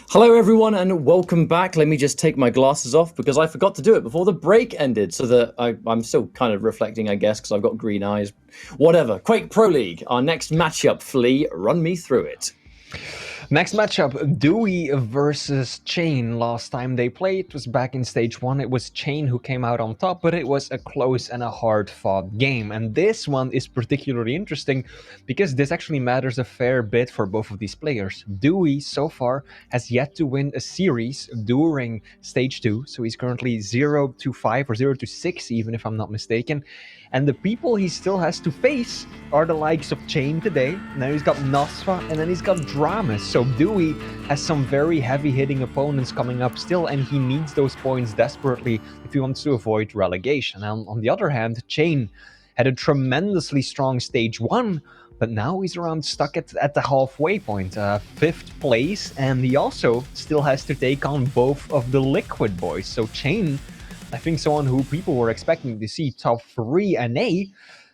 Hello, everyone, and welcome back. Let me just take my glasses off because I forgot to do it before the break ended. So that I'm still kind of reflecting, I guess, because I've got green eyes. Whatever. Quake Pro League, our next matchup. Flea, run me through it. Next matchup, dooi versus cha1n. Last time they played was back in stage 1. It was cha1n who came out on top, but it was a close and a hard-fought game. And this one is particularly interesting because this actually matters a fair bit for both of these players. dooi, so far, has yet to win a series during stage 2, so he's currently 0-5 or 0-6 even, if I'm not mistaken. And the people he still has to face are the likes of cha1n today. Now he's got Nosfa, and then he's got Dramas. So dooi has some very heavy-hitting opponents coming up still, and he needs those points desperately if he wants to avoid relegation. And on the other hand, cha1n had a tremendously strong stage 1, but now he's around stuck at the halfway point, 5th place, and he also still has to take on both of the Liquid boys. So cha1n, I think someone who people were expecting to see top 3 NA,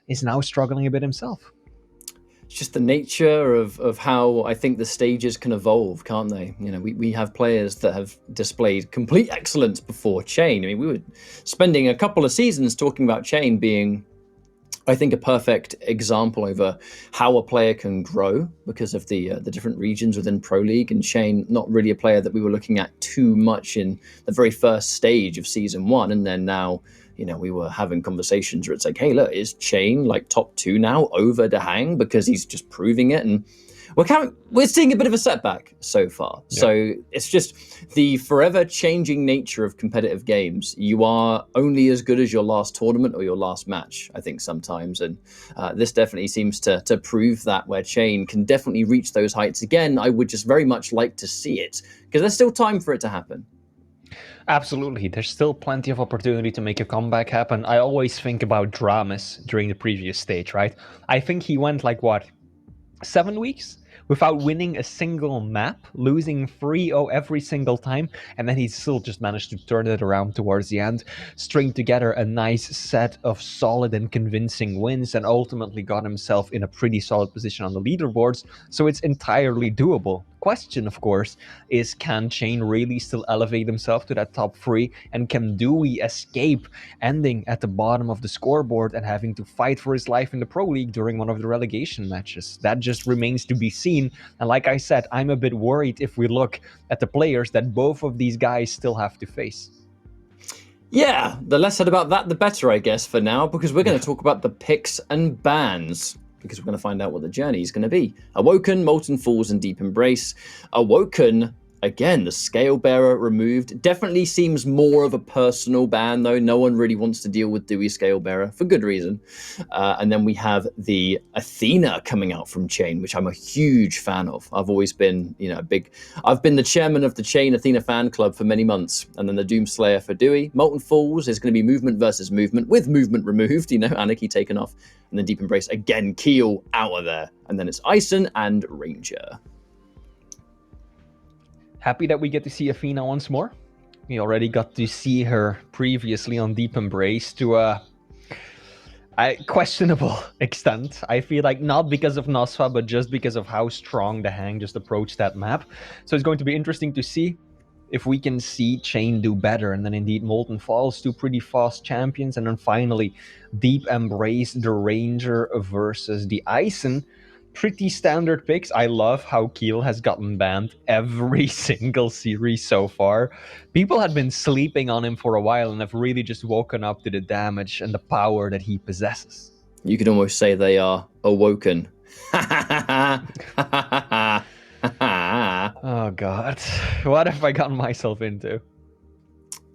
is now struggling a bit himself. It's just the nature of how I think the stages can evolve, can't they? You know, we have players that have displayed complete excellence before cha1n. I mean, we were spending a couple of seasons talking about cha1n being, I think, a perfect example over how a player can grow because of the different regions within Pro League. And cha1n, not really a player that we were looking at too much in the very first stage of Season 1. And then now, you know, we were having conversations where it's like, hey, look, is cha1n like top 2 now over dehang because he's just proving it? And we're seeing a bit of a setback so far. Yeah. So it's just the forever changing nature of competitive games. You are only as good as your last tournament or your last match, I think, sometimes. And this definitely seems to prove that, where cha1n can definitely reach those heights again. I would just very much like to see it because there's still time for it to happen. Absolutely. There's still plenty of opportunity to make a comeback happen. I always think about Dramas during the previous stage, right? I think he went like, what, 7 weeks without winning a single map, losing 3-0 every single time, and then he still just managed to turn it around towards the end, string together a nice set of solid and convincing wins, and ultimately got himself in a pretty solid position on the leaderboards, so it's entirely doable. Question, of course, is can cha1n really still elevate himself to that top 3, and can dooi escape ending at the bottom of the scoreboard and having to fight for his life in the Pro League during one of the relegation matches? That just remains to be seen, and like I said, I'm a bit worried if we look at the players that both of these guys still have to face. Yeah, the less said about that, the better, I guess, for now, because we're going to talk about the picks and bans, because we're going to find out what the journey is going to be. Awoken, Molten Falls, and Deep Embrace. Awoken, again, the Scale Bearer removed. Definitely seems more of a personal ban, though. No one really wants to deal with dooi Scale Bearer, for good reason. And then we have the Athena coming out from cha1n, which I'm a huge fan of. I've always been, you know, I've been the chairman of the cha1n Athena fan club for many months. And then the Doomslayer for dooi. Molten Falls is going to be movement versus movement, with movement removed, you know, Anarchy taken off. And then Deep Embrace, again, Keel out of there. And then it's cha1n and Ranger. Happy that we get to see Athena once more. We already got to see her previously on Deep Embrace to a questionable extent. I feel like not because of Nosfa, but just because of how strong dehang just approached that map. So it's going to be interesting to see if we can see cha1n do better. And then indeed Molten Falls, 2 pretty fast champions. And then finally Deep Embrace, the Ranger versus the cha1n. Pretty standard picks. I love how Keel has gotten banned every single series so far. People had been sleeping on him for a while and have really just woken up to the damage and the power that he possesses. You could almost say they are awoken. Oh God, what have I gotten myself into?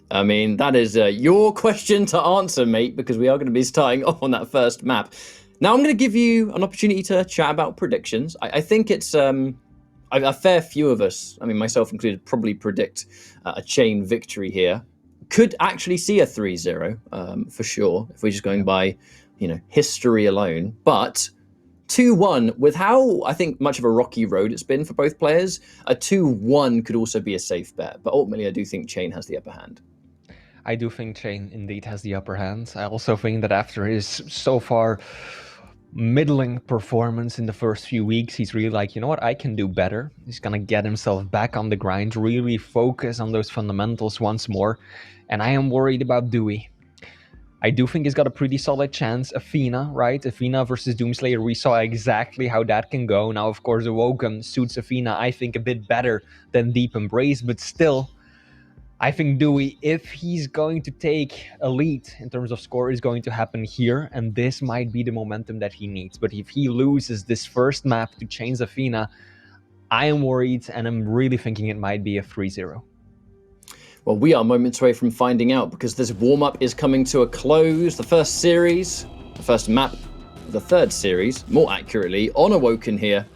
I mean, that is your question to answer, mate, because we are going to be starting off on that first map. Now, I'm going to give you an opportunity to chat about predictions. I think it's a fair few of us, I mean, myself included, probably predict a cha1n victory here. Could actually see a 3-0 for sure, if we're just going by, you know, history alone. But 2-1, with how, I think, much of a rocky road it's been for both players, a 2-1 could also be a safe bet. But ultimately, I do think cha1n has the upper hand. I do think cha1n indeed has the upper hand. I also think that after his so far middling performance in the first few weeks. He's really like, you know what, I can do better. He's gonna get himself back on the grind, really focus on those fundamentals once more. And I am worried about dooi. I do think he's got a pretty solid chance. Athena, right? Athena versus Doomslayer, we saw exactly how that can go. Now, of course, Awoken suits Athena, I think, a bit better than Deep Embrace, but still, I think dooi, if he's going to take a lead in terms of score, is going to happen here, and this might be the momentum that he needs. But if he loses this first map to cha1n's Athena, I am worried, and I'm really thinking it might be a 3-0. Well, we are moments away from finding out, because this warm-up is coming to a close. The first series, the first map, the third series, more accurately, on Awoken here.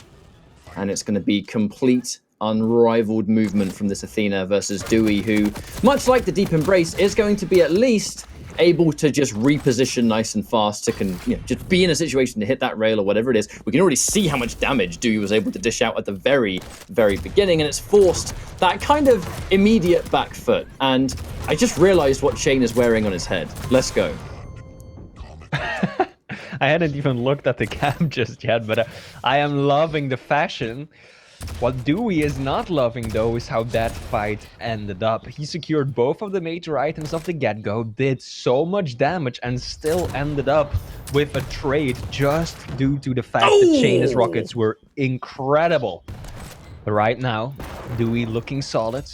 And it's going to be complete, unrivaled movement from this Athena versus dooi, who, much like the Deep Embrace, is going to be at least able to just reposition nice and fast to just be in a situation to hit that rail or whatever it is. We can already see how much damage dooi was able to dish out at the very, very beginning, and it's forced that kind of immediate back foot. And I just realized what cha1n is wearing on his head. Let's go. I hadn't even looked at the cam just yet, but I am loving the fashion. What dooi is not loving, though, is how that fight ended up. He secured both of the major items of the get-go, did so much damage, and still ended up with a trade just due to the fact that cha1n's rockets were incredible. But right now, dooi looking solid,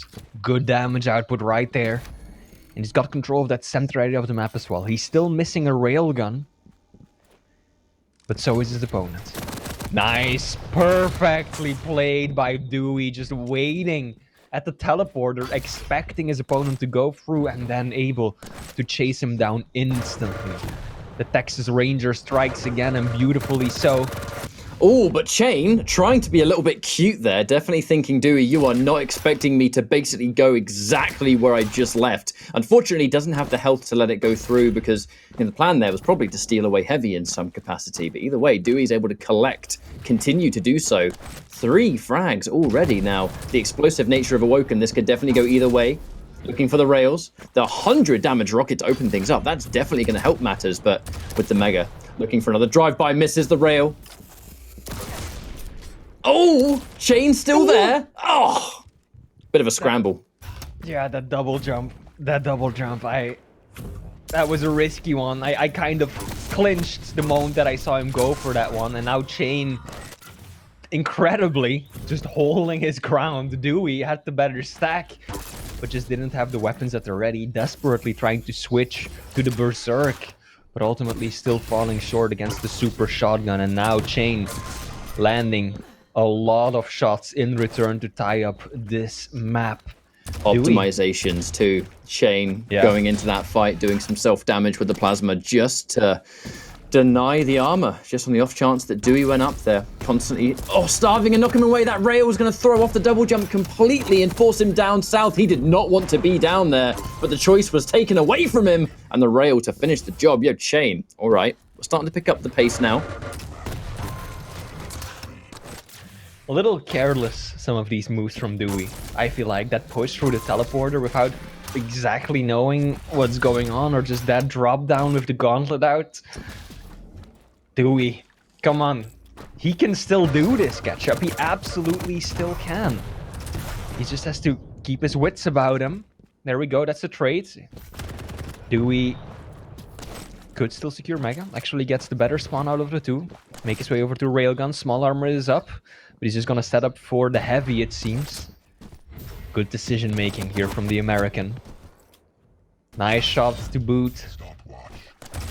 good damage output right there, and he's got control of that center area of the map as well. He's still missing a railgun, but so is his opponent. Nice, perfectly played by dooi, just waiting at the teleporter, expecting his opponent to go through and then able to chase him down instantly. The Texas Ranger strikes again, and beautifully so. Oh, but cha1n trying to be a little bit cute there, definitely thinking, dooi, you are not expecting me to basically go exactly where I just left. Unfortunately, he doesn't have the health to let it go through, because the plan there was probably to steal away heavy in some capacity. But either way, dooi is able to continue to do so. 3 frags already now. The explosive nature of Awoken, this could definitely go either way. Looking for the rails. The 100 damage rocket to open things up. That's definitely going to help matters, but with the Mega. Looking for another drive-by, misses the rail. Oh, cha1n still there. Oh, bit of a scramble. Yeah, that double jump. That was a risky one. I kind of clinched the moment that I saw him go for that one, and now cha1n, incredibly, just holding his ground. dooi had the better stack, but just didn't have the weapons at the ready, desperately trying to switch to the Berserk, but ultimately still falling short against the super shotgun. And now cha1n landing a lot of shots in return to tie up this map. Optimizations too. cha1n going into that fight, doing some self-damage with the plasma just to deny the armor, just on the off chance that dooi went up there. Constantly, starving and knocking away. That rail was going to throw off the double jump completely and force him down south. He did not want to be down there, but the choice was taken away from him, and the rail to finish the job. Yo, cha1n, all right. We're starting to pick up the pace now. A little careless, some of these moves from dooi. I feel like that push through the teleporter without exactly knowing what's going on, or just that drop down with the gauntlet out. dooi, come on. He can still do this, Ketchup. He absolutely still can. He just has to keep his wits about him. There we go, that's the trade. dooi could still secure Mega. Actually gets the better spawn out of the two. Make his way over to Railgun. Small armor is up. But he's just gonna set up for the heavy, it seems. Good decision making here from the American. Nice shot to boot.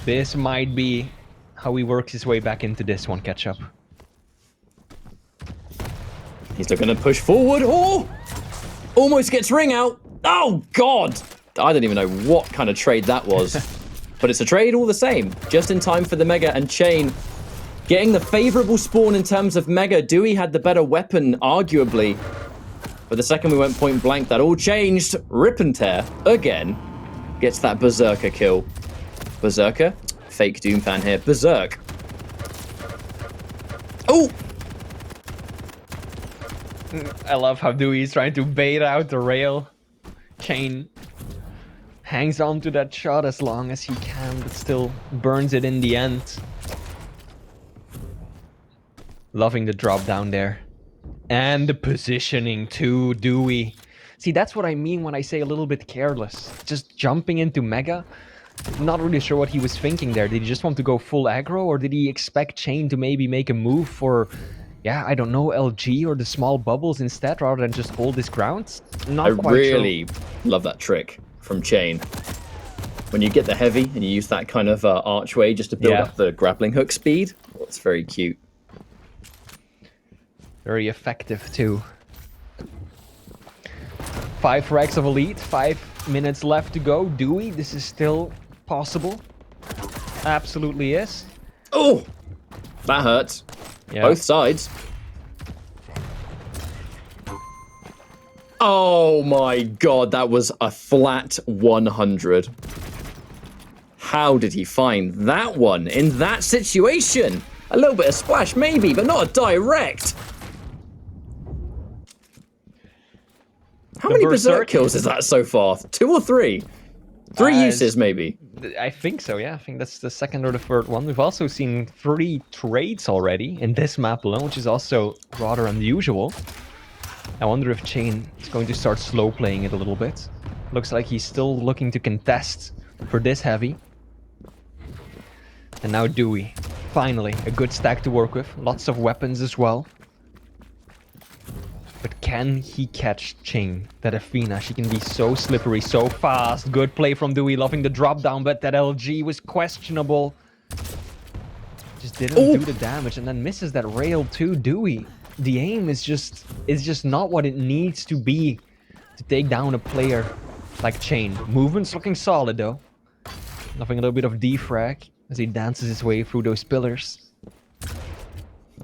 This might be how he works his way back into this one, Ketchup. He's still gonna push forward. Oh! Almost gets ring out. Oh, God! I don't even know what kind of trade that was. But it's a trade all the same. Just in time for the Mega, and cha1n getting the favorable spawn in terms of Mega. dooi had the better weapon, arguably. But the second we went point blank, that all changed. Rip and Tear, again, gets that Berserker kill. Berserker? Fake Doom fan here. Berserk. Oh! I love how dooi is trying to bait out the rail. cha1n hangs on to that shot as long as he can, but still burns it in the end. Loving the drop down there. And the positioning too, dooi. See, that's what I mean when I say a little bit careless. Just jumping into Mega. Not really sure what he was thinking there. Did he just want to go full aggro, or did he expect cha1n to maybe make a move for, yeah, I don't know, LG or the small bubbles instead, rather than just hold his ground? Not quite sure. I really love that trick from cha1n. When you get the heavy and you use that kind of archway just to build up the grappling hook speed, well, it's very cute. Very effective too. 5 frags of Elite, 5 minutes left to go. dooi, this is still possible. Absolutely is. Oh! That hurts. Yeah. Both sides. Oh my god, that was a flat 100. How did he find that one in that situation? A little bit of splash maybe, but not a direct. How many Berserk kills is that so far? 2 or 3? 3 uses, maybe. I think so, yeah. I think that's the second or the third one. We've also seen 3 trades already in this map alone, which is also rather unusual. I wonder if cha1n is going to start slow playing it a little bit. Looks like he's still looking to contest for this heavy. And now dooi. Finally, a good stack to work with. Lots of weapons as well. But can he catch cha1n? That Athena, she can be so slippery, so fast. Good play from dooi, loving the drop down, but that LG was questionable. Just didn't do the damage and then misses that rail too, dooi. The aim is just not what it needs to be to take down a player like cha1n. Movement's looking solid though. Loving a little bit of defrag as he dances his way through those pillars.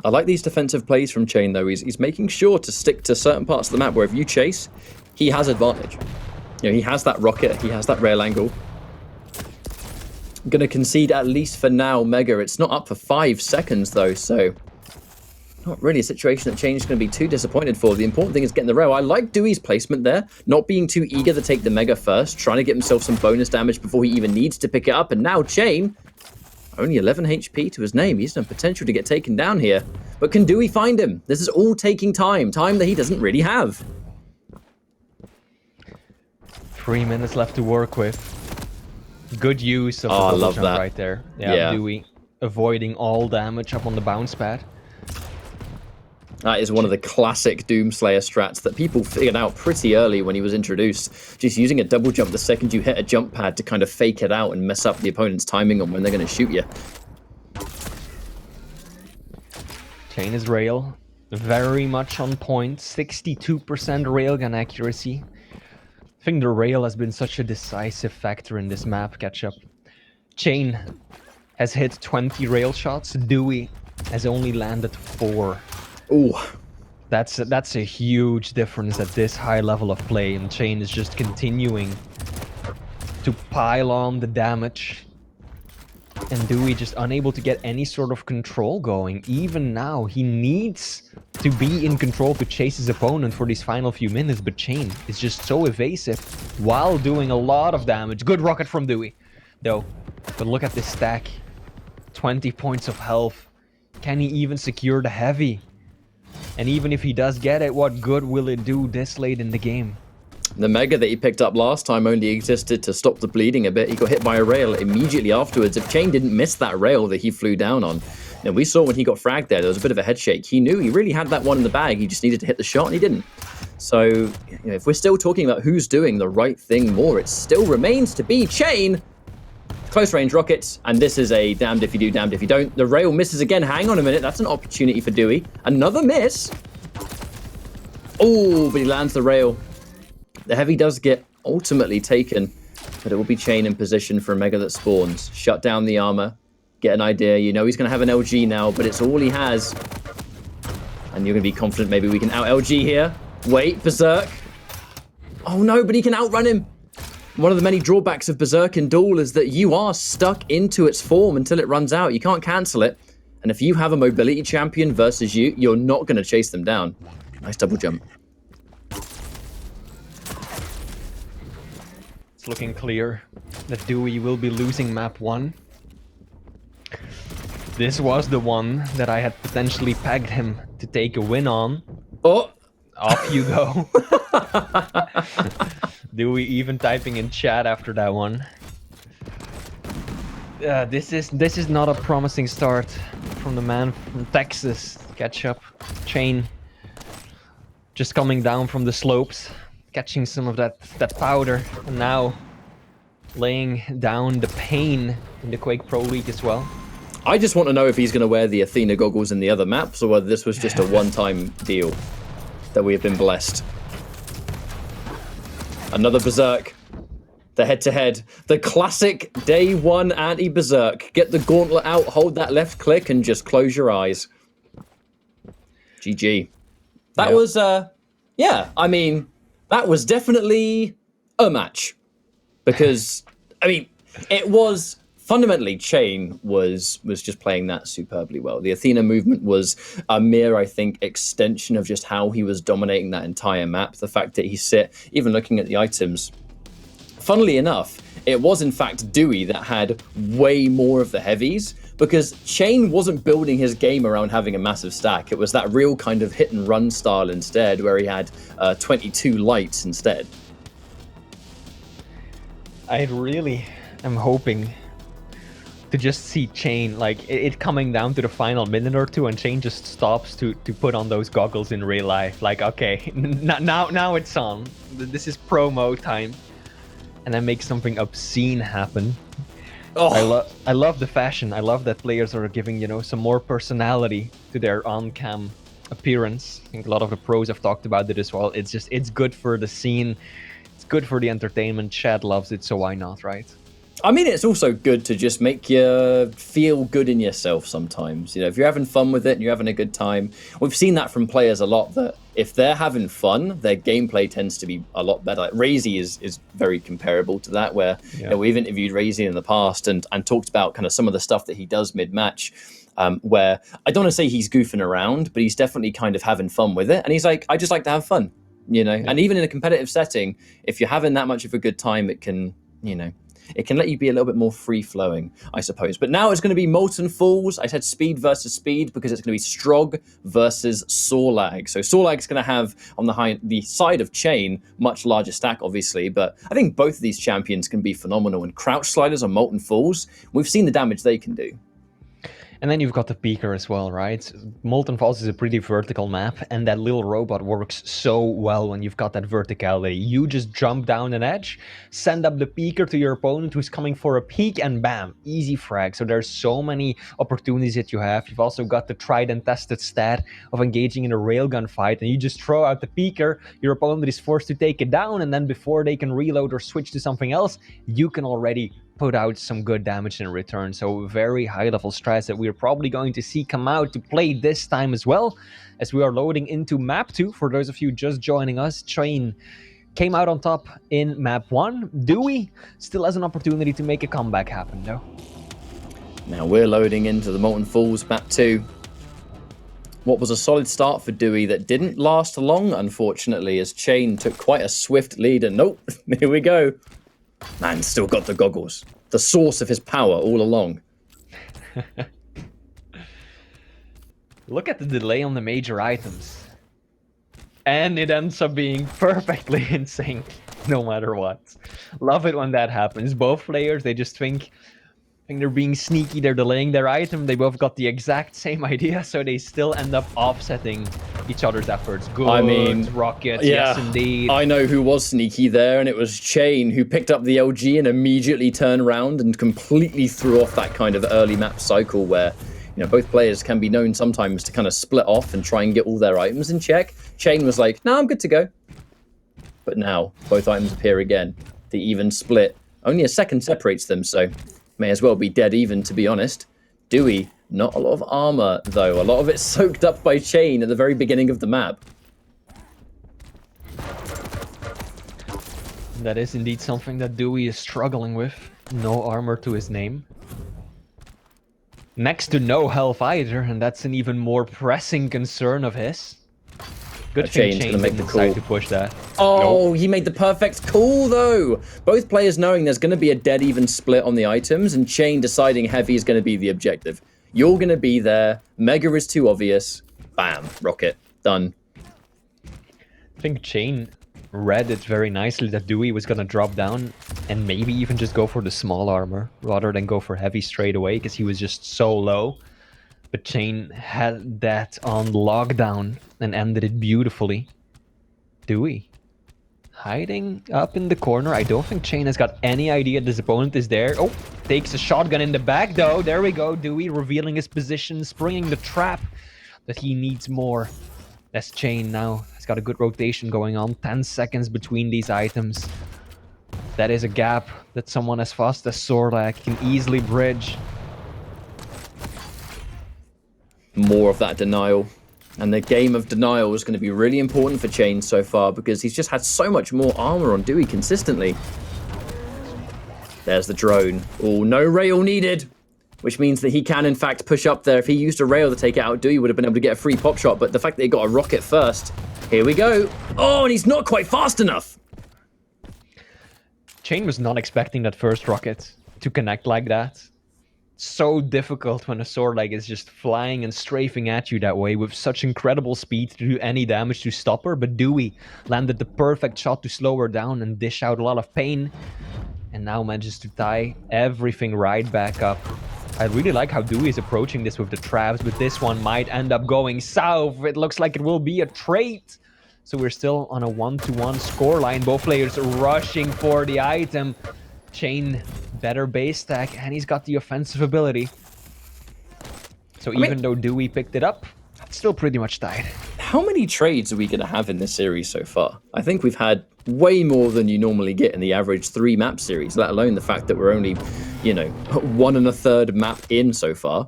I like these defensive plays from cha1n though. He's making sure to stick to certain parts of the map where if you chase, he has advantage. You know, he has that rocket, he has that rail angle. I'm going to concede at least for now, Mega. It's not up for 5 seconds though, so not really a situation that cha1n's going to be too disappointed for. The important thing is getting the rail. I like doooi's placement there, not being too eager to take the Mega first, trying to get himself some bonus damage before he even needs to pick it up. And now cha1n, only 11 HP to his name. He's no potential to get taken down here. But can dooi find him? This is all taking time that he doesn't really have. 3 minutes left to work with. Good use of the double jump right there. Yeah, dooi avoiding all damage up on the bounce pad. That is one of the classic Doomslayer strats that people figured out pretty early when he was introduced. Just using a double jump the second you hit a jump pad to kind of fake it out and mess up the opponent's timing on when they're going to shoot you. cha1n is rail. Very much on point. 62% railgun accuracy. I think the rail has been such a decisive factor in this map catch-up. cha1n has hit 20 rail shots. dooi has only landed 4. Ooh. That's a huge difference at this high level of play, and cha1n is just continuing to pile on the damage. And dooi just unable to get any sort of control going. Even now, he needs to be in control to chase his opponent for these final few minutes, but cha1n is just so evasive while doing a lot of damage. Good rocket from dooi, though. But look at this stack. 20 points of health. Can he even secure the heavy? And even if he does get it, what good will it do this late in the game? The Mega that he picked up last time only existed to stop the bleeding a bit. He got hit by a rail immediately afterwards. If cha1n didn't miss that rail that he flew down on, now we saw when he got fragged there was a bit of a head shake. He knew he really had that one in the bag. He just needed to hit the shot and he didn't. So, you know, if we're still talking about who's doing the right thing more, it still remains to be cha1n. Close range rockets, and this is a damned if you do, damned if you don't. The rail misses again. Hang on a minute. That's an opportunity for dooi. Another miss. Oh, but he lands the rail. The heavy does get ultimately taken, but it will be cha1n in position for a Mega that spawns. Shut down the armor. Get an idea. You know he's going to have an LG now, but it's all he has. And you're going to be confident maybe we can out LG here. Wait, Berserk. Oh no, but he can outrun him. One of the many drawbacks of Berserk in Duel is that you are stuck into its form until it runs out. You can't cancel it. And if you have a mobility champion versus you, you're not going to chase them down. Nice double jump. It's looking clear that dooi will be losing map 1. This was the one that I had potentially pegged him to take a win on. Oh! Off you go. Dooi even typing in chat after that one. This is not a promising start from the man from Texas. Ketchup, cha1n, just coming down from the slopes, catching some of that powder, and now laying down the pain in the Quake Pro League as well. I just want to know if he's going to wear the Athena goggles in the other maps, or whether this was just a one-time deal that we have been blessed. Another Berserk. The head-to-head. The classic day one anti-Berserk. Get the gauntlet out, hold that left click, and just close your eyes. GG. That was, yeah, I mean, that was definitely a match. Because, I mean, it was... Fundamentally, cha1n was just playing that superbly well. The Athena movement was a mere, I think, extension of just how he was dominating that entire map. The fact that he even looking at the items. Funnily enough, it was in fact dooi that had way more of the heavies, because cha1n wasn't building his game around having a massive stack. It was that real kind of hit and run style instead, where he had 22 lights instead. I really am hoping to just see cha1n, like, it coming down to the final minute or two, and cha1n just stops to put on those goggles in real life. Like, okay, now it's on. This is promo time. And then make something obscene happen. Oh. I love the fashion. I love that players are giving, you know, some more personality to their on-cam appearance. I think a lot of the pros have talked about it as well. It's good for the scene. It's good for the entertainment. Chat loves it, so why not, right? I mean, it's also good to just make you feel good in yourself sometimes. You know, if you're having fun with it and you're having a good time, we've seen that from players a lot, that if they're having fun, their gameplay tends to be a lot better. Like Razy is very comparable to that, where you know, we've interviewed Razy in the past and talked about kind of some of the stuff that he does mid-match, where I don't want to say he's goofing around, but he's definitely kind of having fun with it. And he's like, I just like to have fun, you know? Yeah. And even in a competitive setting, if you're having that much of a good time, it can, you know, it can let you be a little bit more free-flowing, I suppose. But now it's going to be Molten Falls. I said speed versus speed because it's going to be Strog versus Sorlag. So Sorlag's going to have, on the side of cha1n, much larger stack, obviously. But I think both of these champions can be phenomenal. And Crouch Sliders on Molten Falls, we've seen the damage they can do. And then you've got the Peeker as well, right? Molten Falls is a pretty vertical map, and that little robot works so well when you've got that verticality. You just jump down an edge, send up the Peeker to your opponent who's coming for a peek, and bam, easy frag. So there's so many opportunities that you have. You've also got the tried and tested stat of engaging in a railgun fight, and you just throw out the Peeker, your opponent is forced to take it down, and then before they can reload or switch to something else, you can already put out some good damage in return. So very high level strats that we're probably going to see come out to play this time as well, as we are loading into map 2. For those of you just joining us, cha1n came out on top in map 1. dooi still has an opportunity to make a comeback happen though. Now we're loading into the Molten Falls map 2. What was a solid start for dooi that didn't last long, unfortunately, as cha1n took quite a swift lead, and nope, here we go. Man, still got the goggles. The source of his power all along. Look at the delay on the major items. And it ends up being perfectly in sync, no matter what. Love it when that happens. Both players, they just think they're being sneaky, they're delaying their item. They both got the exact same idea, so they still end up offsetting each other's efforts. Good, I mean, rockets, yeah, yes indeed. I know who was sneaky there, and it was cha1n, who picked up the LG and immediately turned around and completely threw off that kind of early map cycle where, you know, both players can be known sometimes to kind of split off and try and get all their items in check. cha1n was like, no, I'm good to go. But now, both items appear again. The even split. Only a second separates them, so may as well be dead even, to be honest. dooi, not a lot of armor, though. A lot of it soaked up by cha1n at the very beginning of the map. That is indeed something that dooi is struggling with. No armor to his name. Next to no health either, and that's an even more pressing concern of his. Good thing cha1n didn't decide to push that. Oh, nope. He made the perfect call, though. Both players knowing there's going to be a dead even split on the items, and cha1n deciding heavy is going to be the objective. You're going to be there. Mega is too obvious. Bam. Rocket. Done. I think cha1n read it very nicely that dooi was going to drop down and maybe even just go for the small armor rather than go for heavy straight away because he was just so low. But cha1n had that on lockdown and ended it beautifully. dooi hiding up in the corner. I don't think cha1n has got any idea this opponent is there. Oh, takes a shotgun in the back though. There we go. dooi revealing his position, springing the trap that he needs more. That's cha1n now. He's got a good rotation going on. 10 seconds between these items. That is a gap that someone as fast as Sorlak can easily bridge. More of that denial. And the game of denial is going to be really important for cha1n so far because he's just had so much more armor on dooi consistently. There's the drone. Oh, no rail needed. Which means that he can, in fact, push up there. If he used a rail to take it out, dooi would have been able to get a free pop shot. But the fact that he got a rocket first. Here we go. Oh, and he's not quite fast enough. cha1n was not expecting that first rocket to connect like that. So difficult when a Sorlak is just flying and strafing at you that way with such incredible speed to do any damage to stop her. But dooi landed the perfect shot to slow her down and dish out a lot of pain. And now manages to tie everything right back up. I really like how dooi is approaching this with the traps, but this one might end up going south. It looks like it will be a trade. So we're still on a 1-1 scoreline. Both players rushing for the item. cha1n better base stack, and he's got the offensive ability. So even though dooi picked it up, it's still pretty much tied. How many trades are we going to have in this series so far? I think we've had way more than you normally get in the average 3-map series, let alone the fact that we're only, you know, 1 1/3 map in so far.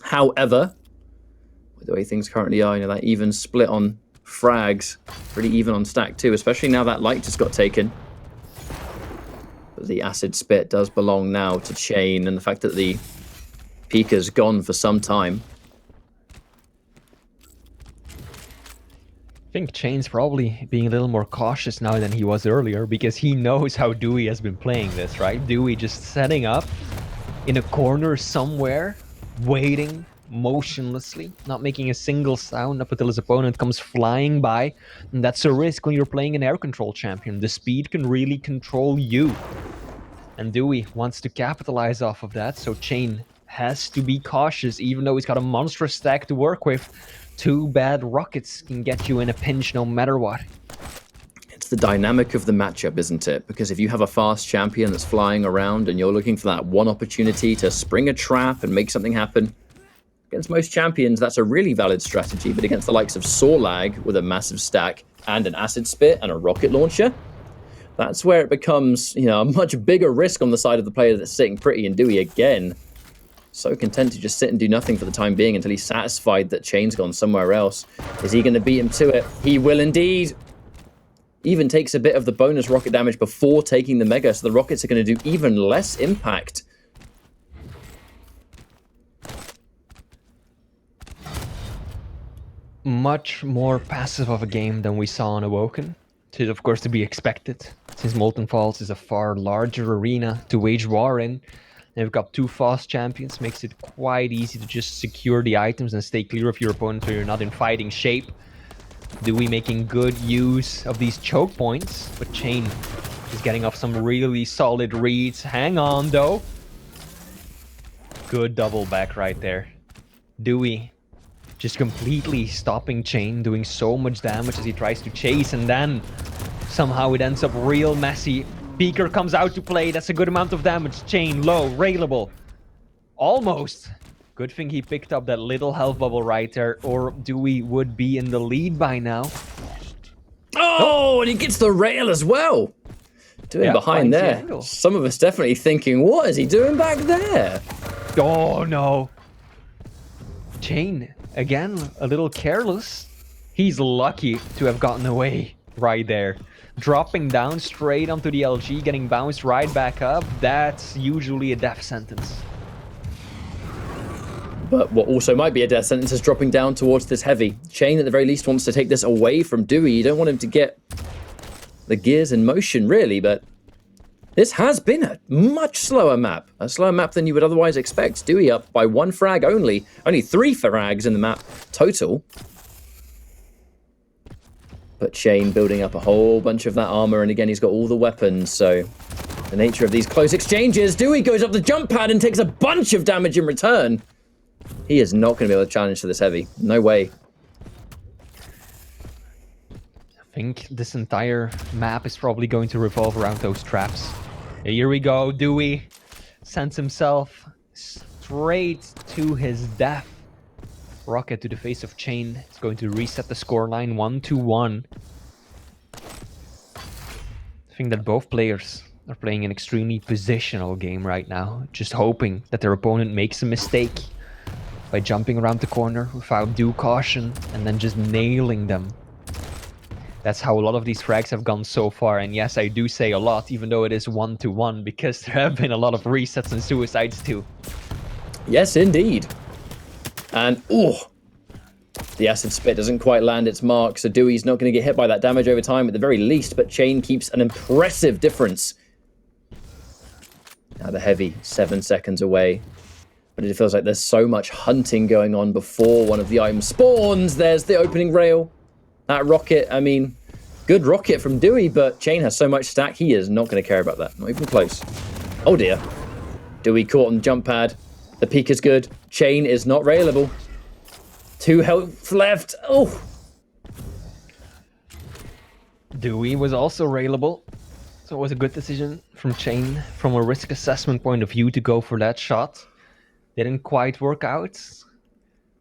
However, with the way things currently are, you know, that even split on frags, pretty even on stack too, especially now that light just got taken. But the acid spit does belong now to cha1n, and the fact that the Pika's gone for some time. I think cha1n's probably being a little more cautious now than he was earlier because he knows how dooi has been playing this, right? dooi just setting up in a corner somewhere, waiting motionlessly, not making a single sound up until his opponent comes flying by. And that's a risk when you're playing an air control champion. The speed can really control you. And dooi wants to capitalize off of that, so cha1n has to be cautious, even though he's got a monstrous stack to work with. 2 bad rockets can get you in a pinch no matter what. It's the dynamic of the matchup, isn't it? Because if you have a fast champion that's flying around and you're looking for that one opportunity to spring a trap and make something happen, against most champions, that's a really valid strategy. But against the likes of Sorlak with a massive stack and an acid spit and a rocket launcher, that's where it becomes, you know, a much bigger risk on the side of the player that's sitting pretty. And dooi again, so content to just sit and do nothing for the time being until he's satisfied that cha1n's gone somewhere else. Is he going to beat him to it? He will indeed. Even takes a bit of the bonus rocket damage before taking the mega, so the rockets are going to do even less impact. Much more passive of a game than we saw on Awoken. It is of course to be expected, since Molten Falls is a far larger arena to wage war in. They've got 2 fast champions, makes it quite easy to just secure the items and stay clear of your opponent so you're not in fighting shape. dooi making good use of these choke points, but cha1n is getting off some really solid reads. Hang on though. Good double back right there. dooi just completely stopping cha1n, doing so much damage as he tries to chase, and then somehow it ends up real messy. Beaker comes out to play, that's a good amount of damage. cha1n low, railable. Almost. Good thing he picked up that little health bubble right there, or dooi would be in the lead by now. Oh, and he gets the rail as well. Doing behind there. Some of us definitely thinking, what is he doing back there? Oh no. cha1n, again, a little careless. He's lucky to have gotten away right there. Dropping down straight onto the LG, getting bounced right back up, that's usually a death sentence. But what also might be a death sentence is dropping down towards this heavy. cha1n at the very least wants to take this away from dooi. You don't want him to get the gears in motion, really, but This has been a much slower map. A slower map than you would otherwise expect. Dooi up by 1 frag only. Only 3 frags in the map total. But cha1n building up a whole bunch of that armor, and again, he's got all the weapons, so the nature of these close exchanges. Dooi goes up the jump pad and takes a bunch of damage in return. He is not going to be able to challenge to this heavy. No way. I think this entire map is probably going to revolve around those traps. Here we go. Dooi sends himself straight to his death. Rocket to the face of cha1n. It's going to reset the scoreline 1-1. I think that both players are playing an extremely positional game right now, just hoping that their opponent makes a mistake by jumping around the corner without due caution and then just nailing them. That's how a lot of these frags have gone so far, and yes, I do say a lot, even though it is 1-1, because there have been a lot of resets and suicides too. Yes, indeed. And, the acid spit doesn't quite land its mark, so Dewey's not going to get hit by that damage over time at the very least, but cha1n keeps an impressive difference. Now the heavy, 7 seconds away. But it feels like there's so much hunting going on before one of the items spawns. There's the opening rail. That rocket, I mean, good rocket from Dooi, but cha1n has so much stack, he is not going to care about that. Not even close. Oh dear. Dooi caught on the jump pad. The peak is good. cha1n is not railable. 2 health left. Oh. Dooi was also railable. So it was a good decision from cha1n from a risk assessment point of view to go for that shot. Didn't quite work out.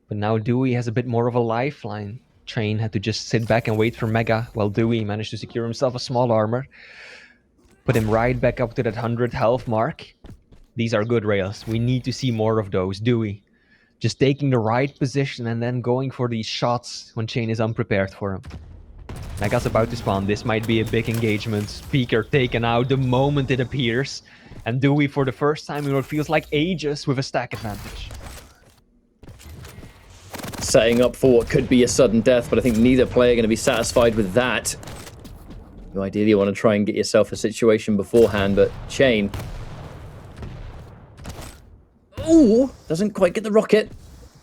But now Dooi has a bit more of a lifeline. cha1n had to just sit back and wait for Mega, while Dooi managed to secure himself a small armor. Put him right back up to that 100 health mark. These are good rails. We need to see more of those. Dooi just taking the right position and then going for these shots when cha1n is unprepared for him. Mega's about to spawn. This might be a big engagement. Speaker taken out the moment it appears. And Dooi, for the first time in what feels like ages, with a stack advantage. Setting up for what could be a sudden death, but I think neither player going to be satisfied with that. You ideally want to try and get yourself a situation beforehand, but cha1n... Ooh, doesn't quite get the rocket.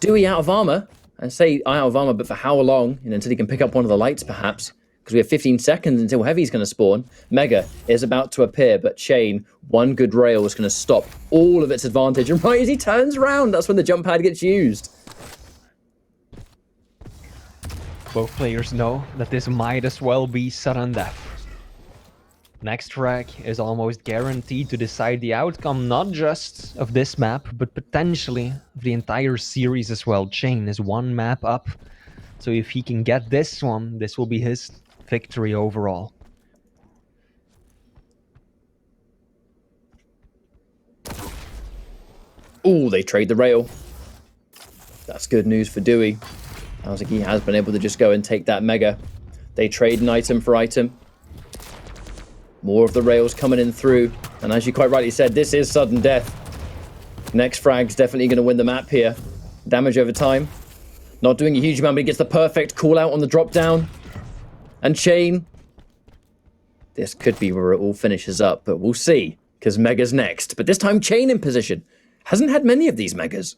Dooi out of armor. I say out of armor, but for how long? Until he can pick up one of the lights, perhaps. Because we have 15 seconds until Heavy's going to spawn. Mega is about to appear, but cha1n, one good rail is going to stop all of its advantage. And right as he turns around, that's when the jump pad gets used. Both players know that this might as well be sudden death. Next frag is almost guaranteed to decide the outcome, not just of this map, but potentially of the entire series as well. cha1n is 1 map up, so if he can get this one, this will be his victory overall. Ooh, they trade the rail. That's good news for Dooi. Sounds like he has been able to just go and take that Mega. They trade an item for item. More of the rails coming in through. And as you quite rightly said, this is sudden death. Next frag's definitely going to win the map here. Damage over time. Not doing a huge amount, but he gets the perfect call out on the drop down. And cha1n. This could be where it all finishes up, but we'll see. Because Mega's next. But this time cha1n in position. Hasn't had many of these Megas.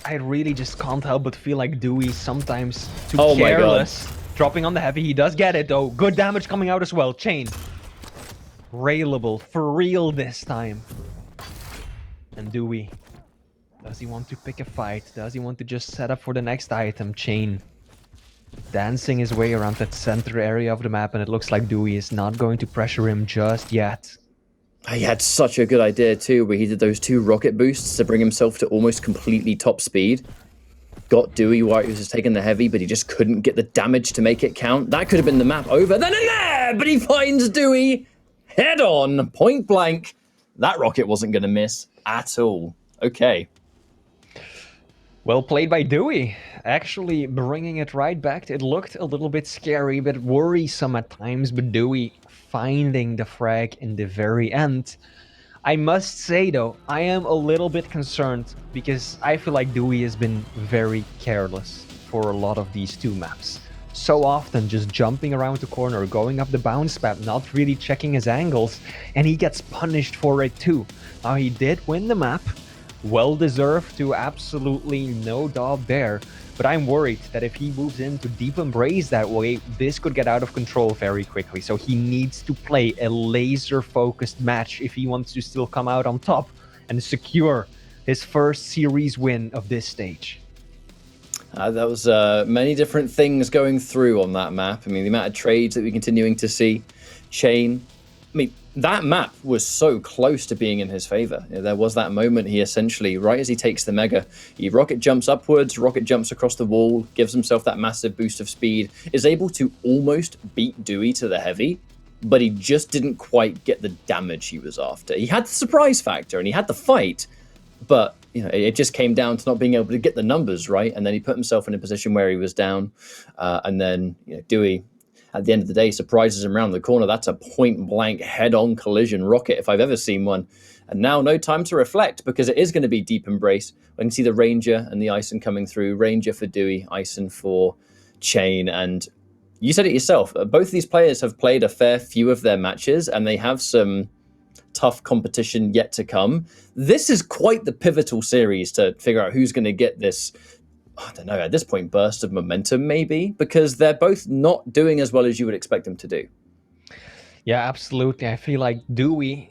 I really just can't help but feel like Dooi sometimes too Oh my God. careless. Dropping on the heavy, he does get it though. Good damage coming out as well. cha1n. Railable, for real this time. And Dooi. Does he want to pick a fight? Does he want to just set up for the next item? cha1n. Dancing his way around that center area of the map, and it looks like Dooi is not going to pressure him just yet. He had such a good idea too, where he did those 2 rocket boosts to bring himself to almost completely top speed. Got Dooi while he was just taking the heavy, but he just couldn't get the damage to make it count. That could have been the map over then and there, but he finds Dooi head on, point blank. That rocket wasn't going to miss at all. Okay. Well played by Dooi. Actually bringing it right back. It looked a little bit scary, but worrisome at times, but Dooi finding the frag in the very end. I must say though, I am a little bit concerned because I feel like Dooi has been very careless for a lot of these 2 maps. so often just jumping around the corner, going up the bounce pad, not really checking his angles, and he gets punished for it too. Now, he did win the map, well deserved to, absolutely no doubt there, but I'm worried that if he moves into Deep Embrace that way, this could get out of control very quickly. So he needs to play a laser-focused match if he wants to still come out on top and secure his first series win of this stage. That was many different things going through on that map. I mean, the amount of trades that we're continuing to see. cha1n, I mean, that map was so close to being in his favor. There was that moment he essentially, right as he takes the Mega, he rocket jumps upwards, rocket jumps across the wall, gives himself that massive boost of speed, is able to almost beat dooi to the Heavy, but he just didn't quite get the damage he was after. He had the surprise factor and he had the fight, but it just came down to not being able to get the numbers right, and then he put himself in a position where he was down, and then dooi, at the end of the day, surprises him around the corner. That's a point-blank, head-on collision rocket if I've ever seen one. And now no time to reflect, because it is going to be Deep Embrace. I can see the Ranger and the cha1n coming through. Ranger for dooi, cha1n for cha1n. And you said it yourself. Both of these players have played a fair few of their matches, and they have some tough competition yet to come. This is quite the pivotal series to figure out who's going to get this, I don't know, at this point, burst of momentum maybe, because they're both not doing as well as you would expect them to do. Yeah, absolutely. I feel like dooi,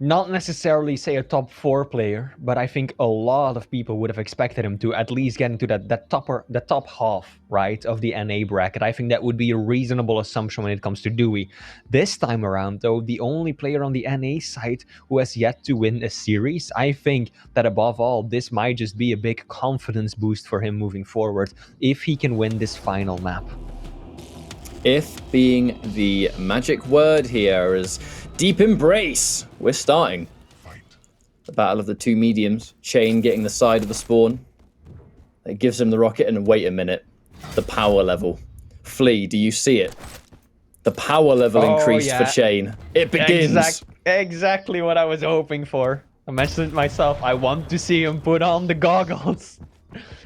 not necessarily say a top 4 player, but I think a lot of people would have expected him to at least get into the top half, right, of the NA bracket. I think that would be a reasonable assumption when it comes to dooi. This time around, though, the only player on the NA side who has yet to win a series, I think that above all, this might just be a big confidence boost for him moving forward if he can win this final map. If being the magic word here is Deep Embrace. We're starting the battle of the two mediums. cha1n getting the side of the spawn. It gives him the rocket, and wait a minute. The power level. Flea, do you see it? The power level increased for cha1n. It begins. Exactly what I was hoping for. I mentioned it myself. I want to see him put on the goggles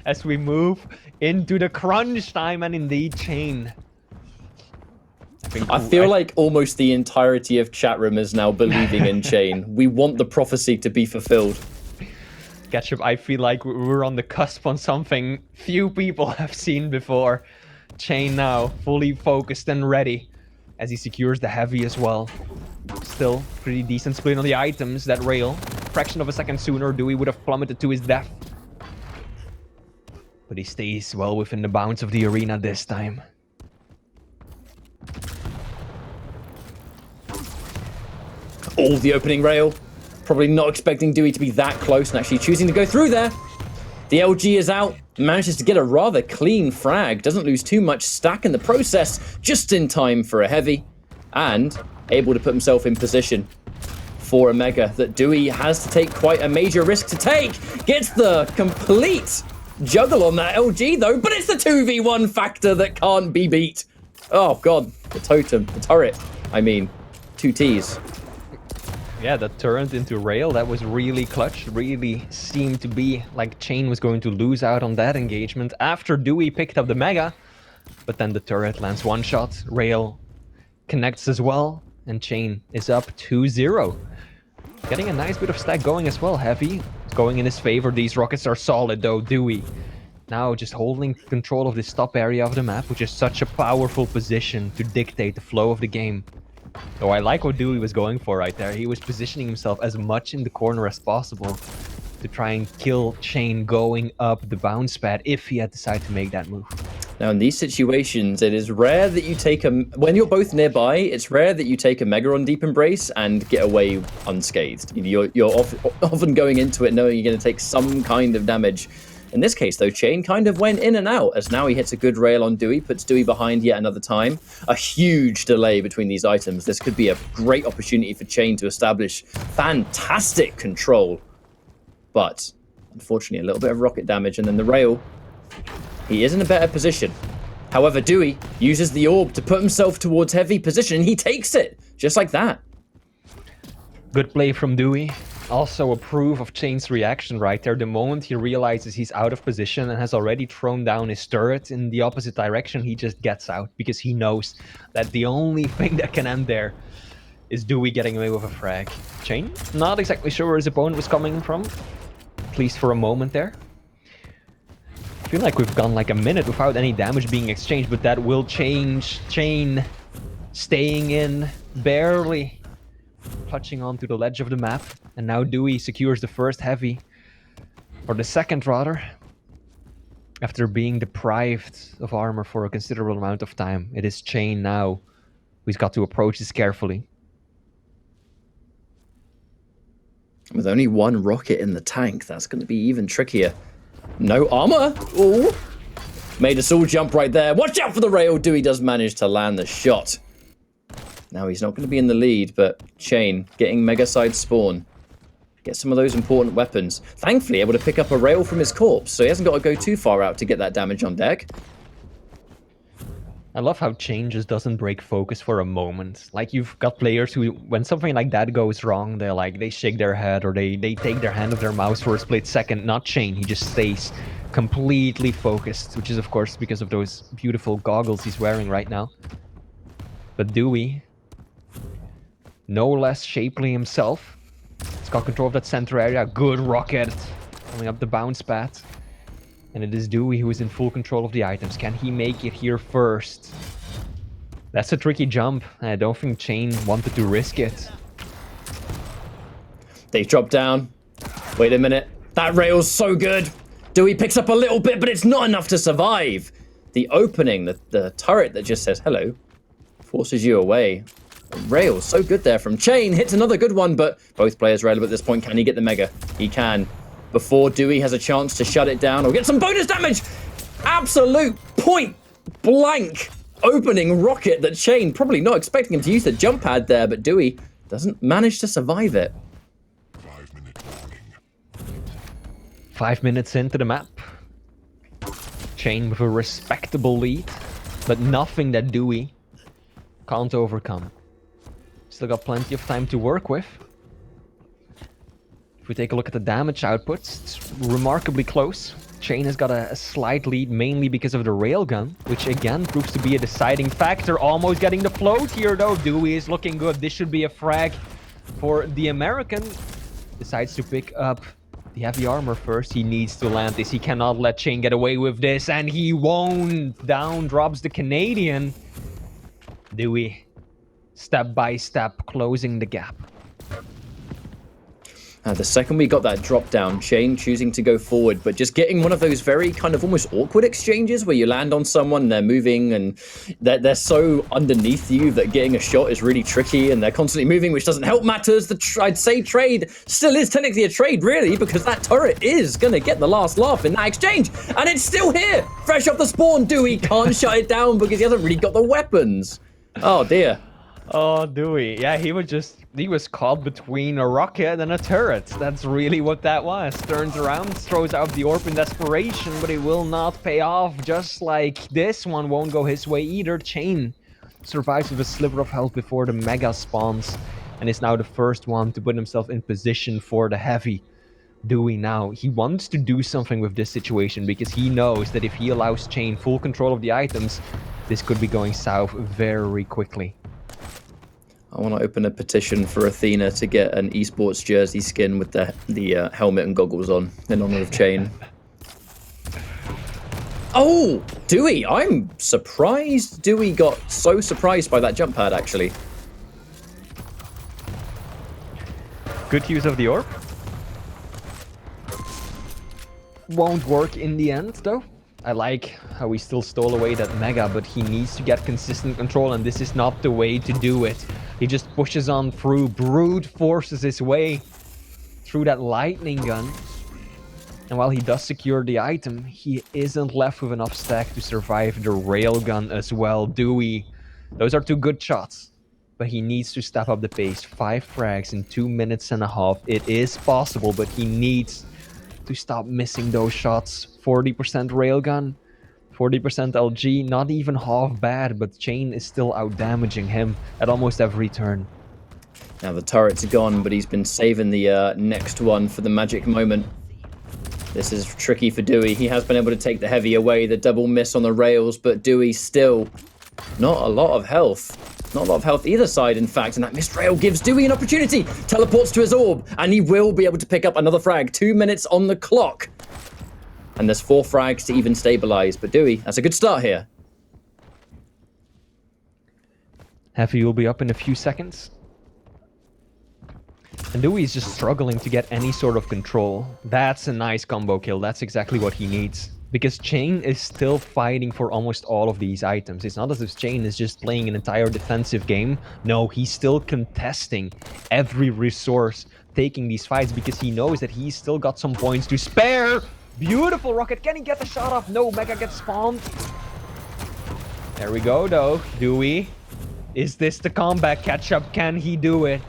as we move into the crunch time, and indeed cha1n. I feel like almost the entirety of chat room is now believing in cha1n. We want the prophecy to be fulfilled. Ketchup, I feel like we're on the cusp on something few people have seen before. cha1n now fully focused and ready as he secures the Heavy as well. Still pretty decent split on the items. That rail, fraction of a second sooner, dooi would have plummeted to his death. But he stays well within the bounds of the arena this time. Oh, the opening rail. Probably not expecting dooi to be that close, and actually choosing to go through there. The LG is out, manages to get a rather clean frag, doesn't lose too much stack in the process, just in time for a Heavy, and able to put himself in position for a Mega that dooi has to take quite a major risk to take. Gets the complete juggle on that LG though, but it's the 2v1 factor that can't be beat. Oh god, the totem, the turret, I mean, 2 Ts. Yeah, that turret into rail, that was really clutch. Really seemed to be like cha1n was going to lose out on that engagement after dooi picked up the Mega. But then the turret lands one shot, rail connects as well, and cha1n is up 2-0. Getting a nice bit of stack going as well. Heavy is going in his favor. These rockets are solid though. dooi now just holding control of this top area of the map, which is such a powerful position to dictate the flow of the game. So I like what dooi was going for right there. He was positioning himself as much in the corner as possible to try and kill cha1n going up the bounce pad if he had decided to make that move. Now in these situations, it is rare that you take a... When you're both nearby, it's rare that you take a Mega on Deep Embrace and get away unscathed. You're often going into it knowing you're going to take some kind of damage. In this case, though, cha1n kind of went in and out, as now he hits a good rail on dooi, puts dooi behind yet another time. A huge delay between these items. This could be a great opportunity for cha1n to establish fantastic control. But, unfortunately, a little bit of rocket damage, and then the rail. He is in a better position. However, dooi uses the orb to put himself towards Heavy position, and he takes it, just like that. Good play from dooi. Also a proof of cha1n's reaction right there. The moment he realizes he's out of position and has already thrown down his turret in the opposite direction, he just gets out because he knows that the only thing that can end there is dooi getting away with a frag. cha1n, not exactly sure where his opponent was coming from, at least for a moment there. I feel like we've gone like a minute without any damage being exchanged, but that will change. cha1n staying in, barely clutching onto the ledge of the map. And now dooi secures the first heavy, or the second rather, after being deprived of armor for a considerable amount of time. It is cha1n now who's got to approach this carefully. With only one rocket in the tank, that's going to be even trickier. No armor? Ooh. Made us all jump right there. Watch out for the rail. dooi does manage to land the shot. Now he's not going to be in the lead, but cha1n getting mega side spawn. Get some of those important weapons. Thankfully able to pick up a rail from his corpse, so he hasn't got to go too far out to get that damage on deck. I love how cha1n just doesn't break focus for a moment. Like, you've got players who, when something like that goes wrong, they shake their head or they take their hand off their mouse for a split second. Not cha1n, he just stays completely focused, which is of course because of those beautiful goggles he's wearing right now. But dooi, no less shapely himself, he's got control of that center area. Good rocket coming up the bounce pad. And it is dooi who is in full control of the items. Can he make it here first? That's a tricky jump. I don't think cha1n wanted to risk it. They drop down. Wait a minute. That rail's so good. dooi picks up a little bit, but it's not enough to survive. The opening, the turret that just says hello, forces you away. The rail, so good there from cha1n. Hits another good one, but both players are relevant at this point. Can he get the mega? He can. Before dooi has a chance to shut it down or get some bonus damage. Absolute point blank opening rocket that cha1n, probably not expecting him to use the jump pad there, but dooi doesn't manage to survive it. 5 minutes into the map. cha1n with a respectable lead, but nothing that dooi can't overcome. Still got plenty of time to work with. If we take a look at the damage outputs, it's remarkably close. cha1n has got a slight lead, mainly because of the railgun, which again proves to be a deciding factor. Almost getting the float here though. dooi is looking good. This should be a frag for the American. Decides to pick up the heavy armor first. He needs to land this. He cannot let cha1n get away with this, and he won't. Down drops the Canadian. dooi, step by step, closing the gap. The second we got that drop down, cha1n choosing to go forward, but just getting one of those very kind of almost awkward exchanges where you land on someone, they're moving, and they're so underneath you that getting a shot is really tricky, and they're constantly moving, which doesn't help matters. I'd say trade still is technically a trade, really, because that turret is going to get the last laugh in that exchange, and it's still here, fresh off the spawn. dooi can't shut it down because he hasn't really got the weapons. Oh, dear. Oh, dooi. Yeah, he was caught between a rocket and a turret. That's really what that was. Turns around, throws out the orb in desperation, but it will not pay off. Just like this one won't go his way either. cha1n survives with a sliver of health before the mega spawns, and is now the first one to put himself in position for the heavy. dooi now, he wants to do something with this situation because he knows that if he allows cha1n full control of the items, this could be going south very quickly. I want to open a petition for Athena to get an esports jersey skin with the helmet and goggles on in honor of cha1n. Oh, dooi! I'm surprised dooi got so surprised by that jump pad, actually. Good use of the orb. Won't work in the end, though. I like how he still stole away that mega, but he needs to get consistent control, and this is not the way to do it. He just pushes on through, brute forces his way through that lightning gun. And while he does secure the item, he isn't left with enough stack to survive the railgun as well. dooi, those are two good shots, but he needs to step up the pace. 5 frags in 2 minutes and a half. It is possible, but he needs to stop missing those shots. 40% railgun, 40% LG, not even half bad, but cha1n is still out damaging him at almost every turn. Now the turret's gone, but he's been saving the next one for the magic moment. This is tricky for dooi. He has been able to take the heavy away, the double miss on the rails, but dooi still not a lot of health. Not a lot of health either side, in fact, and that missed rail gives dooi an opportunity. Teleports to his orb, and he will be able to pick up another frag. 2 minutes on the clock. And there's 4 frags to even stabilize, but dooi, that's a good start here. Heavy will be up in a few seconds. And dooi is just struggling to get any sort of control. That's a nice combo kill. That's exactly what he needs. Because cha1n is still fighting for almost all of these items. It's not as if cha1n is just playing an entire defensive game. No, he's still contesting every resource, taking these fights because he knows that he's still got some points to spare. Beautiful rocket. Can he get the shot off? No, Mega gets spawned. There we go, though. dooi. Is this the comeback catch-up? Can he do it?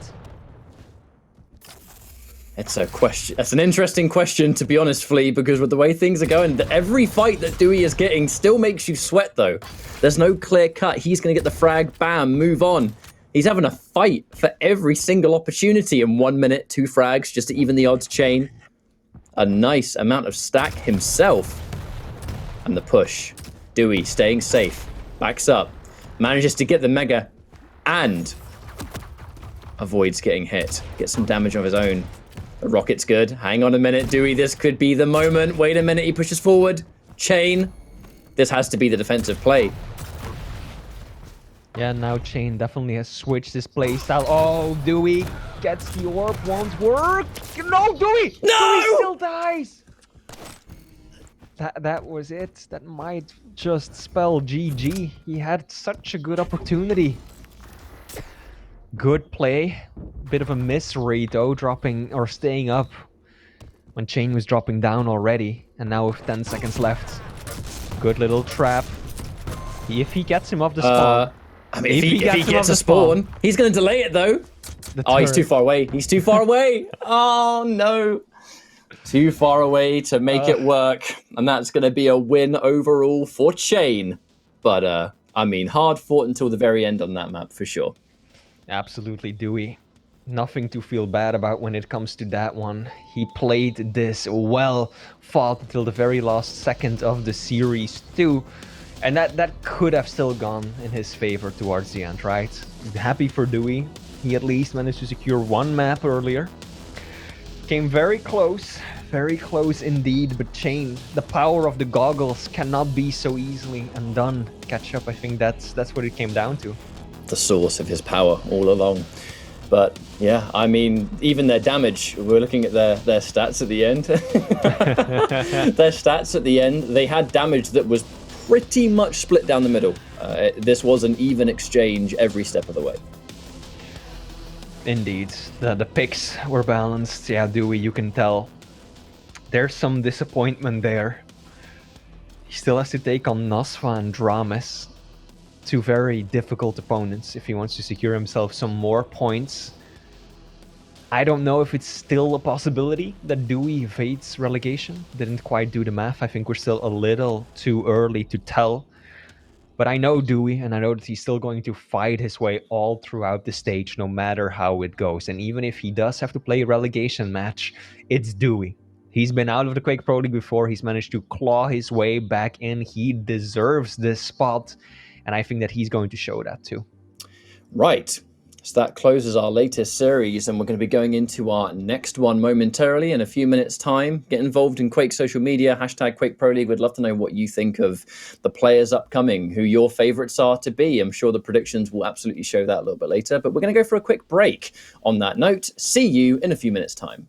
It's a question. That's an interesting question, to be honest, Flea, because with the way things are going, every fight that dooi is getting still makes you sweat, though. There's no clear cut. He's going to get the frag, bam, move on. He's having a fight for every single opportunity in 1 minute, 2 frags, just to even the odds cha1n. A nice amount of stack himself. And the push. dooi staying safe. Backs up. Manages to get the Mega and avoids getting hit. Gets some damage of his own. The rocket's good. Hang on a minute, dooi. This could be the moment. Wait a minute. He pushes forward. cha1n. This has to be the defensive play. Yeah, now cha1n definitely has switched his playstyle. Oh, dooi gets the orb. Won't work. No, dooi! No! dooi still dies. That was it. That might just spell GG. He had such a good opportunity. Good play. Bit of a misread though, dropping or staying up when cha1n was dropping down already. And now with 10 seconds left. Good little trap. If he gets him off the spawn. I mean, if he gets a spawn, he's going to delay it though. Oh, he's too far away. He's too far away. Oh no. Too far away to make it work. And that's going to be a win overall for cha1n. But, I mean, hard fought until the very end on that map for sure. Absolutely, dooi. Nothing to feel bad about when it comes to that one. He played this well, fought until the very last second of the series too. And that could have still gone in his favor towards the end, right? Happy for dooi. He at least managed to secure 1 map earlier. Came very close indeed, but cha1n, the power of the goggles cannot be so easily undone. Catch up, I think that's what it came down to. The source of his power all along. But yeah, I mean, even their damage, we're looking at their stats at the end. Their stats at the end, they had damage that was pretty much split down the middle. This was an even exchange every step of the way. Indeed, the picks were balanced. Yeah, dooi, you can tell. There's some disappointment there. He still has to take on Nasva and Drames. 2 very difficult opponents if he wants to secure himself some more points. I don't know if it's still a possibility that dooi evades relegation. Didn't quite do the math. I think we're still a little too early to tell. But I know dooi, and I know that he's still going to fight his way all throughout the stage, no matter how it goes. And even if he does have to play a relegation match, it's dooi. He's been out of the Quake Pro League before. He's managed to claw his way back in. He deserves this spot. And I think that he's going to show that too. Right. So that closes our latest series, and we're going to be going into our next one momentarily in a few minutes' time. Get involved in Quake social media, hashtag Quake Pro League. We'd love to know what you think of the players upcoming, who your favorites are to be. I'm sure the predictions will absolutely show that a little bit later, but we're going to go for a quick break on that note. See you in a few minutes' time.